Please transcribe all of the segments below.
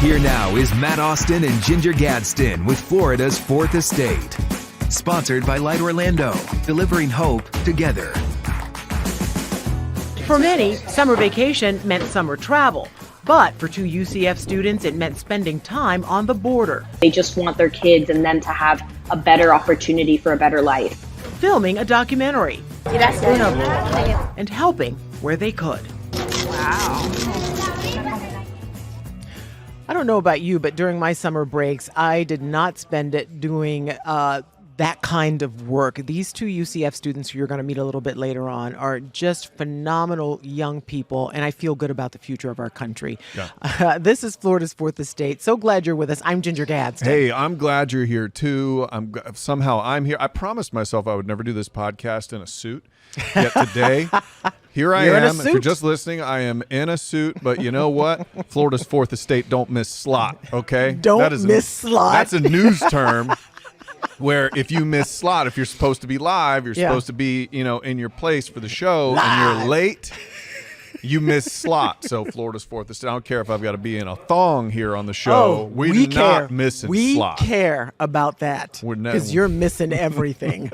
Here now is Matt Austin and Ginger Gadsden with Florida's Fourth Estate. Sponsored by Light Orlando, delivering hope together. For many, summer vacation meant summer travel. But for two UCF students, it meant spending time on the border. They just want their kids and them to have a better opportunity for a better life. Filming a documentary. Gracias. And helping where they could. Wow. I don't know about you, but during my summer breaks, I did not spend it doing that kind of work. These two UCF students who you're going to meet a little bit later on are just phenomenal young people, and I feel good about the future of our country. Yeah. This is Florida's Fourth Estate. So glad you're with us. I'm Ginger Gadsden. Hey, I'm glad you're here too. Somehow I'm here. I promised myself I would never do this podcast in a suit. Yet today, here I am. If you're just listening, I am in a suit. But you know what? Florida's Fourth Estate don't miss slot, okay? Don't miss slot. That's a news term. Where if you miss slot, if you're supposed to be live, you're supposed to be, in your place for the show, and you're late, you miss slot. So Florida's Fourth Estate. I don't care if I've got to be in a thong here on the show. We do not miss slot. We care about that because you're missing everything.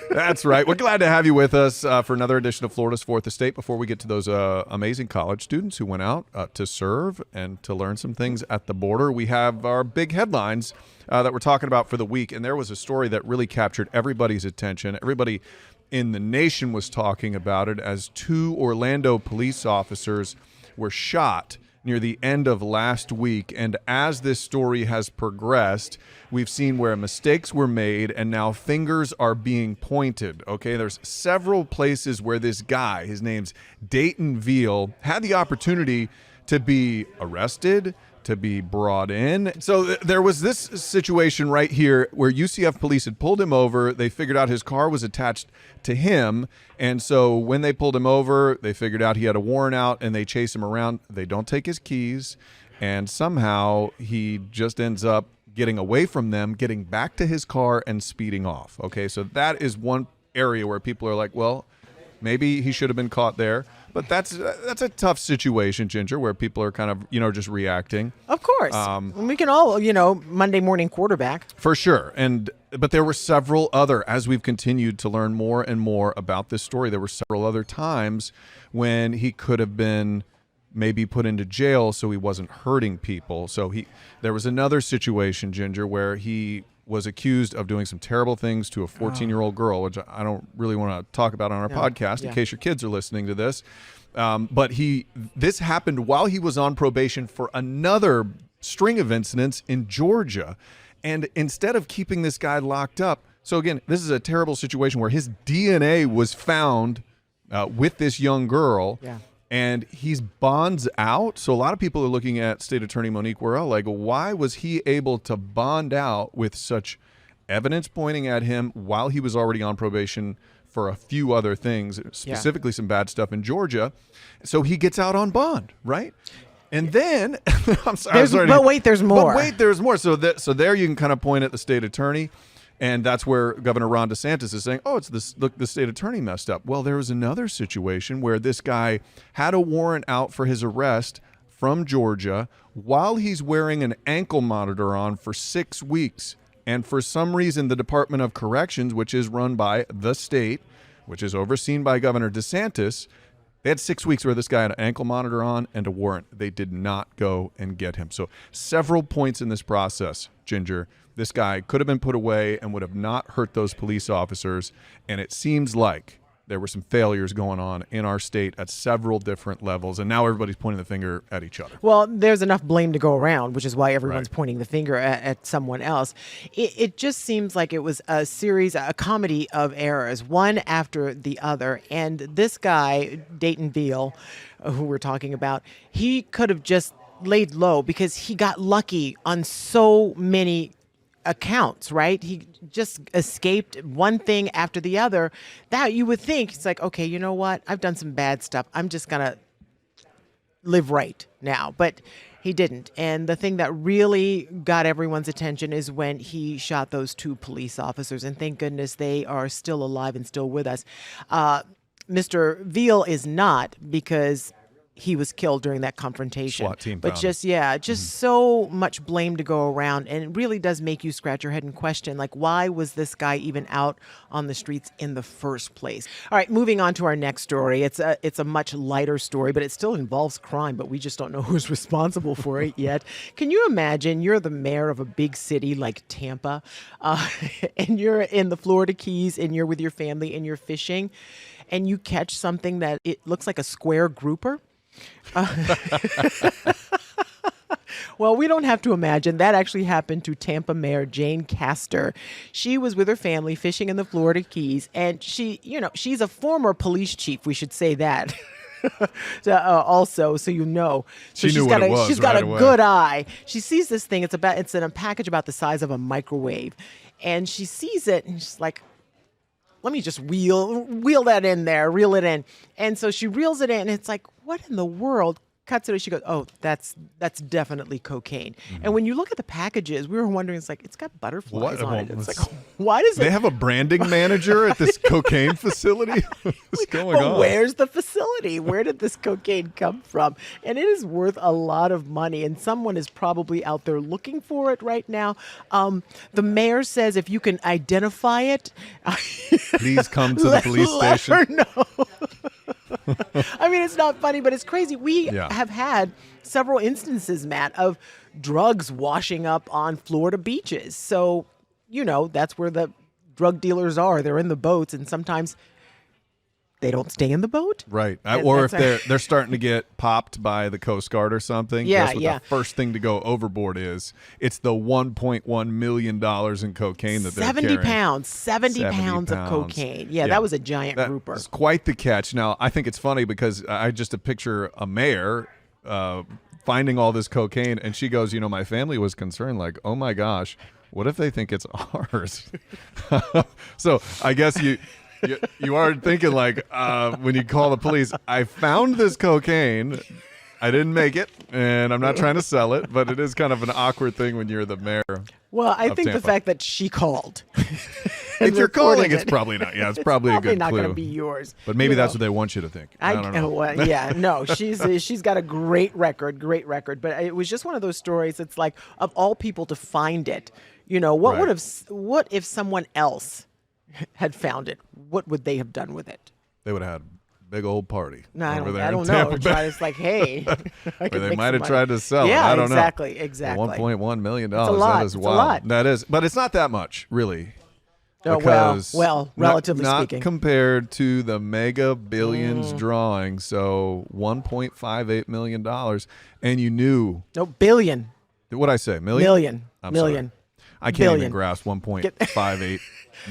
That's right. We're glad to have you with us for another edition of Florida's Fourth Estate. Before we get to those amazing college students who went out to serve and to learn some things at the border, we have our big headlines that we're talking about for the week. And there was a story that really captured everybody's attention. Everybody in the nation was talking about it as two Orlando police officers were shot near the end of last week. And as this story has progressed, we've seen where mistakes were made and now fingers are being pointed. Okay, there's several places where this guy, his name's Dayton Veal, had the opportunity to be arrested, to be brought in. So there was this situation right here where UCF police had pulled him over. They figured out his car was attached to him. And so when they pulled him over, they figured out he had a warrant out and they chase him around. They don't take his keys. And somehow he just ends up getting away from them, getting back to his car and speeding off. Okay, so that is one area where people are like, well, maybe he should have been caught there. But that's a tough situation, Ginger, where people are kind of, just reacting. Of course. We can all, Monday morning quarterback. For sure. But there were several other, as we've continued to learn more and more about this story, there were several other times when he could have been maybe put into jail so he wasn't hurting people. So there was another situation, Ginger, where he was accused of doing some terrible things to a 14-year-old girl, which I don't really want to talk about on our podcast in case your kids are listening to this. But this happened while he was on probation for another string of incidents in Georgia. And instead of keeping this guy locked up, so again, this is a terrible situation where his DNA was found with this young girl. Yeah. And he's bonds out. So a lot of people are looking at State Attorney Monique Worrell like, why was he able to bond out with such evidence pointing at him while he was already on probation for a few other things, specifically some bad stuff in Georgia? So he gets out on bond, right? And then, But wait, there's more. So there you can kind of point at the state attorney. And that's where Governor Ron DeSantis is saying, oh, look, the state attorney messed up. Well, there was another situation where this guy had a warrant out for his arrest from Georgia while he's wearing an ankle monitor on for 6 weeks. And for some reason, the Department of Corrections, which is run by the state, which is overseen by Governor DeSantis, they had 6 weeks where this guy had an ankle monitor on and a warrant. They did not go and get him. So several points in this process, Ginger, this guy could have been put away and would have not hurt those police officers. And it seems like there were some failures going on in our state at several different levels. And now everybody's pointing the finger at each other. Well, there's enough blame to go around, which is why everyone's pointing the finger at someone else. It just seems like it was a comedy of errors, one after the other. And this guy, Dayton Veal, who we're talking about, he could have just laid low because he got lucky on so many accounts, right? He just escaped one thing after the other. That you would think it's like, okay, you know what? I've done some bad stuff. I'm just going to live right now. But he didn't. And the thing that really got everyone's attention is when he shot those two police officers. And thank goodness they are still alive and still with us. Mr. Veal is not, because he was killed during that confrontation. SWAT team But found just so much blame to go around, and it really does make you scratch your head and question, like, why was this guy even out on the streets in the first place? All right, moving on to our next story. It's a much lighter story, but it still involves crime, but we just don't know who's responsible for it yet. Can you imagine you're the mayor of a big city like Tampa, and you're in the Florida Keys, and you're with your family, and you're fishing, and you catch something that it looks like a square grouper? Well, we don't have to imagine. That actually happened to Tampa Mayor Jane Castor. She was with her family fishing in the Florida Keys, and she's a former police chief. We should say that. Also, so you know. So She knew what it was she's got right a away. good eye. She sees this thing. It's in a package about the size of a microwave, and she sees it, and she's like, let me just wheel that in there, reel it in. And so she reels it in, and it's like, what in the world? Cuts it, she goes, oh, that's definitely cocaine. And when you look at the packages, we were wondering, it's like, it's got butterflies on it. It's like, why does They have a branding manager at this cocaine facility? What's going on? Where's the facility? Where did this cocaine come from? And it is worth a lot of money, and someone is probably out there looking for it right now. The mayor says if you can identify it, Please come to the police let station. her know. I mean, it's not funny, but it's crazy. We Yeah. have had several instances, Matt, of drugs washing up on Florida beaches. So, that's where the drug dealers are. They're in the boats, and sometimes they don't stay in the boat. Right. And Or if that's they're starting to get popped by the Coast Guard or something, Yeah, guess what yeah. the first thing to go overboard is? It's the $1.1 million in cocaine that they're 70 carrying. pounds, 70 pounds of pounds. cocaine. Yeah, that was a giant That grouper. is quite the catch. Now, I think it's funny because I just picture a mayor finding all this cocaine, and she goes, my family was concerned, like, oh my gosh, what if they think it's ours? So I guess you are thinking, like, when you call the police, I found this cocaine. I didn't make it, and I'm not trying to sell it, but it is kind of an awkward thing when you're the mayor. Well, I of think the Tampa. fact that she called. If you're calling, it's probably not. Yeah, it's probably a probably good not clue. going to be yours. But maybe you that's know. what they want you to think. I don't know. Well, yeah, no, she's got a great record. But it was just one of those stories. It's like, of all people to find it, what if someone else had found it? What would they have done with it? They would have had a big old party No, I over don't, there I in don't Tampa know. Bay. It's like, hey, I Or could they make might some have money. tried to sell Yeah, it. I don't exactly, know. exactly. $1.1 million. It's a lot. That is It's a wild. lot. That is, but it's not that much, really. Oh, Because well, relatively not speaking. compared to the mega billions drawing. So $1.58 million, and you knew No, billion. what I say, million. Million. I'm Million. Sorry. I can't even Billion. grasp 1.58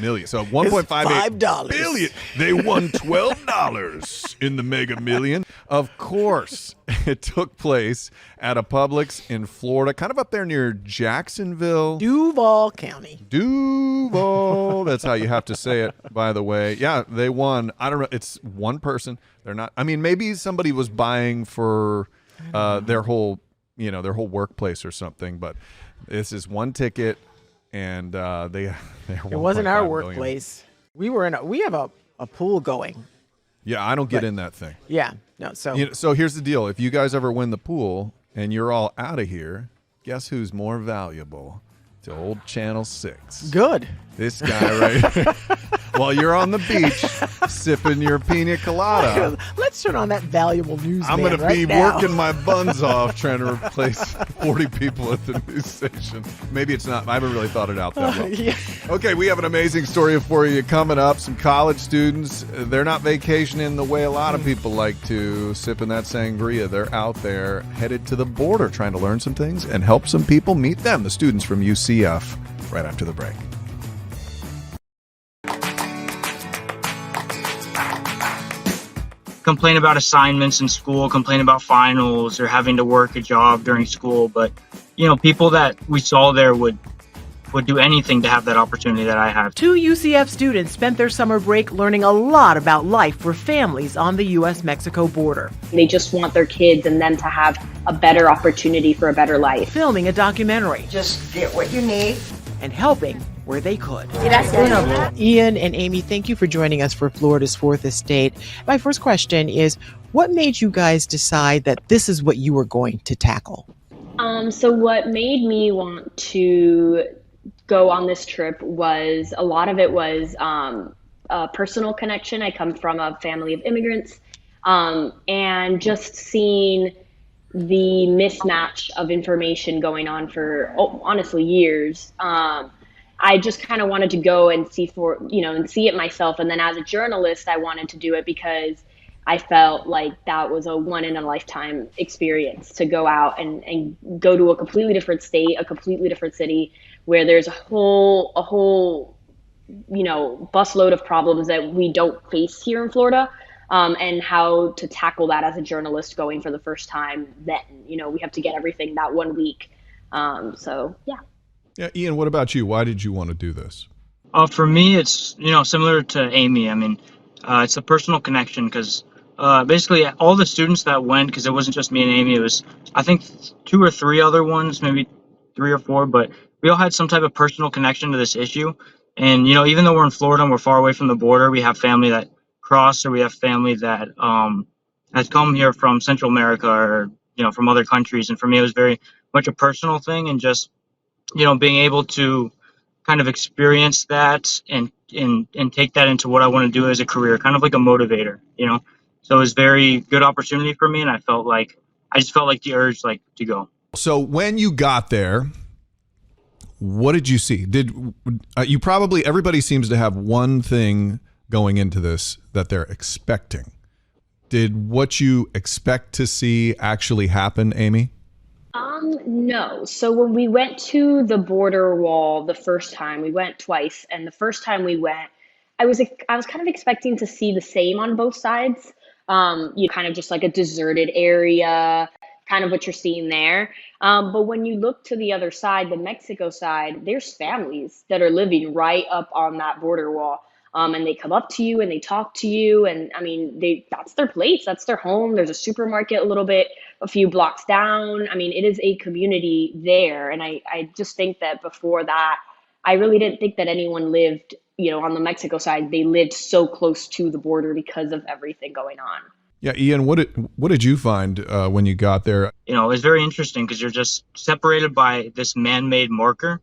million. So 1.58 $5. billion. They won $12 in the Mega Million. Of course, it took place at a Publix in Florida, kind of up there near Jacksonville. Duval County. Duval. That's how you have to say it, by the way. Yeah, they won. I don't know. It's one person. They're not. I mean, maybe somebody was buying for their whole workplace or something. But this is one ticket, and they. It wasn't our workplace. We have a pool going. Yeah, I don't get in that thing. Yeah. No. So So here's the deal: if you guys ever win the pool and you're all out of here, guess who's more valuable to old Channel 6? good. This guy right here. While you're on the beach sipping your pina colada, Let's turn on that valuable news. I'm going to right be now. working my buns off trying to replace 40 people at the news station. Maybe it's not. I haven't really thought it out that well. Yeah. Okay, we have an amazing story for you coming up. Some college students, they're not vacationing the way a lot of people like to, sipping that sangria. They're out there headed to the border trying to learn some things and help some people meet them, the students from UCF, right after the break. Complain about assignments in school, complain about finals or having to work a job during school. But, people that we saw there would do anything to have that opportunity that I have. 2 UCF students spent their summer break learning a lot about life for families on the U.S. Mexico border, They just want their kids and them to have a better opportunity for a better life. filming a documentary, Just get what you need. and helping where they could. Gracias. Ian and Amy, thank you for joining us for Florida's Fourth Estate. My first question is, what made you guys decide that this is what you were going to tackle? So what made me want to go on this trip was a lot of it was a personal connection. I come from a family of immigrants, and just seeing the mismatch of information going on for honestly years. I just kind of wanted to go and see it myself. And then as a journalist, I wanted to do it because I felt like that was a one in a lifetime experience to go out and go to a completely different state, a completely different city where there's a whole, busload of problems that we don't face here in Florida. And how to tackle that as a journalist going for the first time. Then, we have to get everything that 1 week. Yeah. Yeah, Ian, what about you? Why did you want to do this? For me, it's similar to Amy. I mean, it's a personal connection because basically all the students that went, because it wasn't just me and Amy, it was I think 2 or 3 other ones, maybe 3 or 4, but we all had some type of personal connection to this issue. And even though we're in Florida and we're far away from the border, we have family that cross, or we have family that has come here from Central America or from other countries. And for me, it was very much a personal thing, and just being able to kind of experience that and take that into what I want to do as a career, kind of like a motivator. So it was very good opportunity for me, and I just felt like the urge to go. So when you got there, what did you see? Did you everybody seems to have one thing going into this that they're expecting. Did what you expect to see actually happen, Amy? No. So when we went to the border wall the first time, we went twice, and the first time we went, I was kind of expecting to see the same on both sides. Kind of just like a deserted area, kind of what you're seeing there. But when you look to the other side, the Mexico side, there's families that are living right up on that border wall. And they come up to you and they talk to you. And I mean, that's their place. That's their home. There's a supermarket a few blocks down. I mean, it is a community there. And I just think that before that, I really didn't think that anyone lived, on the Mexico side. They lived so close to the border because of everything going on. Yeah, Ian, what did you find when you got there? It was very interesting because you're just separated by this man-made marker,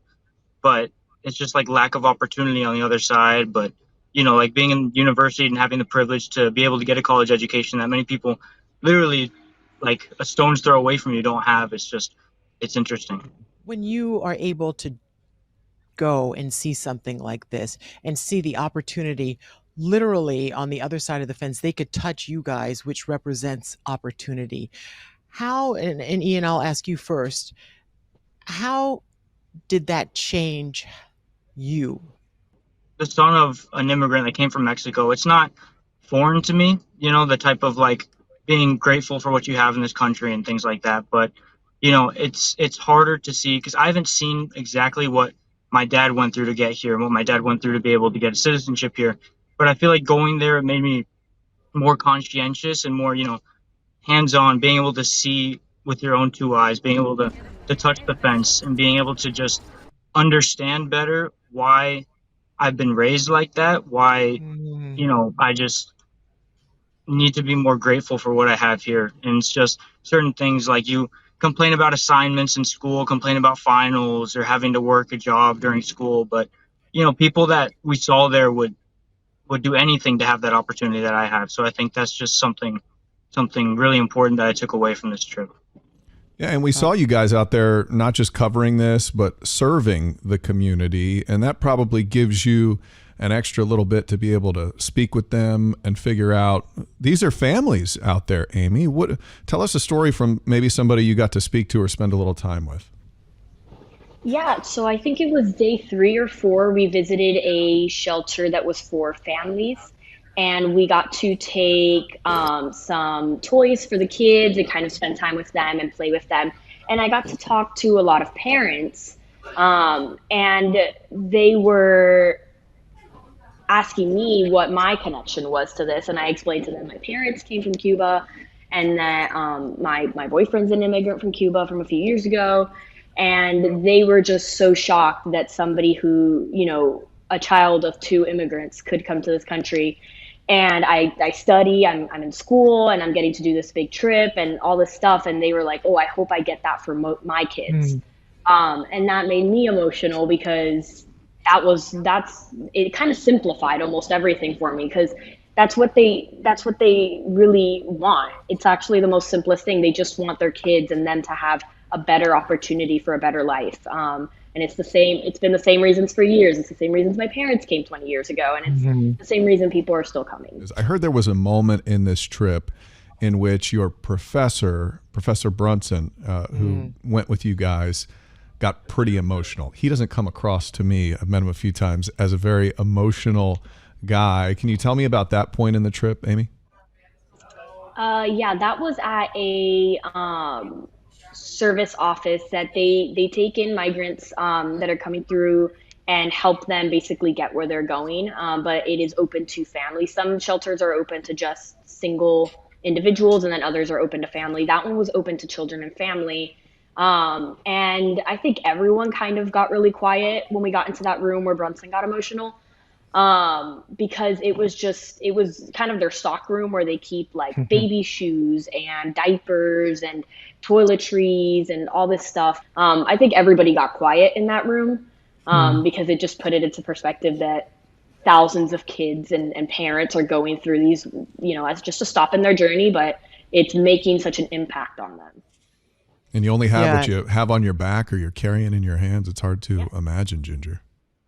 but it's just like lack of opportunity on the other side. But like being in university and having the privilege to be able to get a college education that many people literally like a stone's throw away from you don't have. It's interesting. When you are able to go and see something like this and see the opportunity literally on the other side of the fence, they could touch you guys, which represents opportunity. How, and Ian, I'll ask you first, how did that change you? The son of an immigrant that came from Mexico, it's not foreign to me, the type of being grateful for what you have in this country and things like that. But, it's harder to see because I haven't seen exactly what my dad went through to get here and what my dad went through to be able to get citizenship here. But I feel like going there, it made me more conscientious and more, hands-on, being able to see with your own 2 eyes, being able to touch the fence and being able to just understand better why I've been raised like that, why, I just need to be more grateful for what I have here. And it's just certain things like you complain about assignments in school, complain about finals or having to work a job during school. But, people that we saw there would do anything to have that opportunity that I have. So I think that's just something really important that I took away from this trip. Yeah, and we saw you guys out there not just covering this, but serving the community, and that probably gives you an extra little bit to be able to speak with them and figure out these are families out there. Amy, tell us a story from maybe somebody you got to speak to or spend a little time with. Yeah, so I think it was day 3 or 4, we visited a shelter that was for families, and we got to take some toys for the kids and kind of spend time with them and play with them. And I got to talk to a lot of parents, and they were asking me what my connection was to this. And I explained to them my parents came from Cuba, and that my boyfriend's an immigrant from Cuba from a few years ago. And they were just so shocked that somebody who, a child of two immigrants could come to this country. And I study, I'm in school, and I'm getting to do this big trip and all this stuff. And they were like, oh, I hope I get that for my kids. And that made me emotional because it kind of simplified almost everything for me, because that's what they really want. It's actually the most simplest thing. They just want their kids and them to have a better opportunity for a better life. And it's been the same reasons for years. It's the same reasons my parents came 20 years ago. And it's the same reason people are still coming. I heard there was a moment in this trip in which your Professor Brunson, who went with you guys, got pretty emotional. He doesn't come across to me, I've met him a few times, as a very emotional guy. Can you tell me about that point in the trip, Amy? Yeah, that was at a service office that they take in migrants that are coming through and help them basically get where they're going. But it is open to families. Some shelters are open to just single individuals, and then others are open to family. That one was open to children and family. And I think everyone kind of got really quiet when we got into that room where Brunson got emotional. Because it was kind of their stock room where they keep like baby shoes and diapers and toiletries and all this stuff. I think everybody got quiet in that room, because it just put it into perspective that thousands of kids and parents are going through these, as just a stop in their journey, but it's making such an impact on them. And you only have what you have on your back or you're carrying in your hands. It's hard to imagine, Ginger.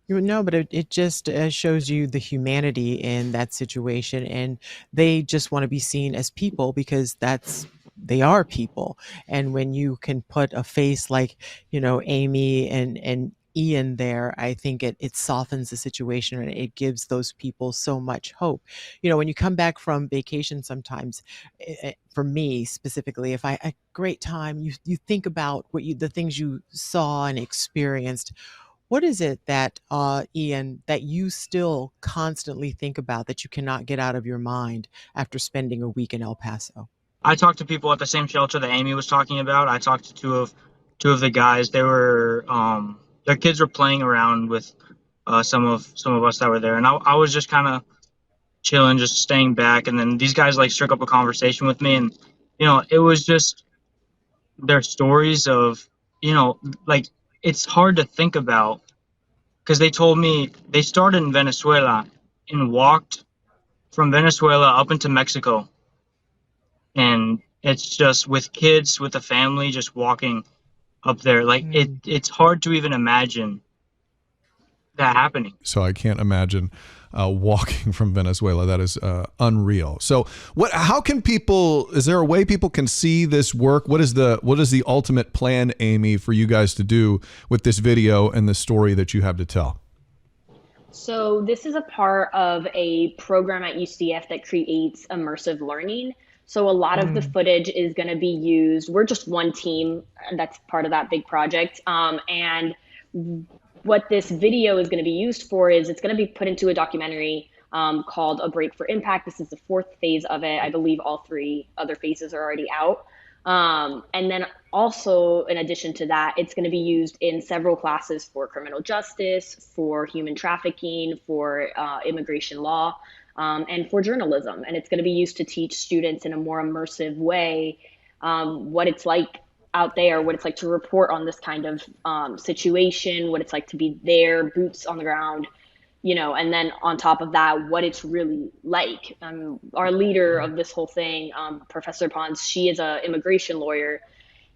No, but it just shows you the humanity in that situation, and they just want to be seen as people because they are people. And when you can put a face like, Amy and Ian there, I think it softens the situation and it gives those people so much hope. When you come back from vacation sometimes, for me specifically, if I a great time, you think about the things you saw and experienced. What is it that, Ian, that you still constantly think about that you cannot get out of your mind after spending a week in El Paso? I talked to people at the same shelter that Amy was talking about. I talked to two of the guys. They were their kids were playing around with some of us that were there, and I was just kind of chilling, just staying back. And then these guys like struck up a conversation with me, and it was just their stories of like, it's hard to think about, because they told me they started in Venezuela and walked from Venezuela up into Mexico. And it's just with kids, with a family, just walking up there. Like it's hard to even imagine that happening. So I can't imagine walking from Venezuela. That is unreal. So how can people, is there a way people can see this work? What is the ultimate plan, Amy, for you guys to do with this video and the story that you have to tell? So this is a part of a program at UCF that creates immersive learning. So a lot of the footage is going to be used. We're just one team that's part of that big project. And what this video is going to be used for is it's going to be put into a documentary called A Break for Impact. This is the 4th phase of it. I believe all 3 other phases are already out. And then also, in addition to that, it's going to be used in several classes for criminal justice, for human trafficking, for immigration law, and for journalism. And it's going to be used to teach students in a more immersive way what it's like out there, what it's like to report on this kind of situation, what it's like to be there, boots on the ground, and then on top of that, what it's really like. Our leader of this whole thing, Professor Pons, she is an immigration lawyer,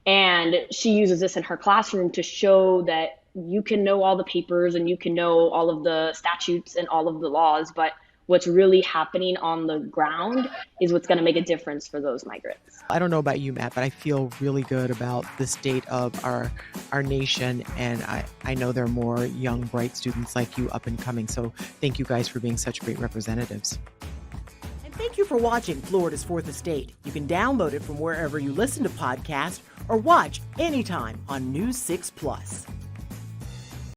and she uses this in her classroom to show that you can know all the papers and you can know all of the statutes and all of the laws, but what's really happening on the ground is what's going to make a difference for those migrants. I don't know about you, Matt, but I feel really good about the state of our nation. And I know there are more young, bright students like you up and coming. So thank you guys for being such great representatives. And thank you for watching Florida's Fourth Estate. You can download it from wherever you listen to podcasts or watch anytime on News 6 Plus.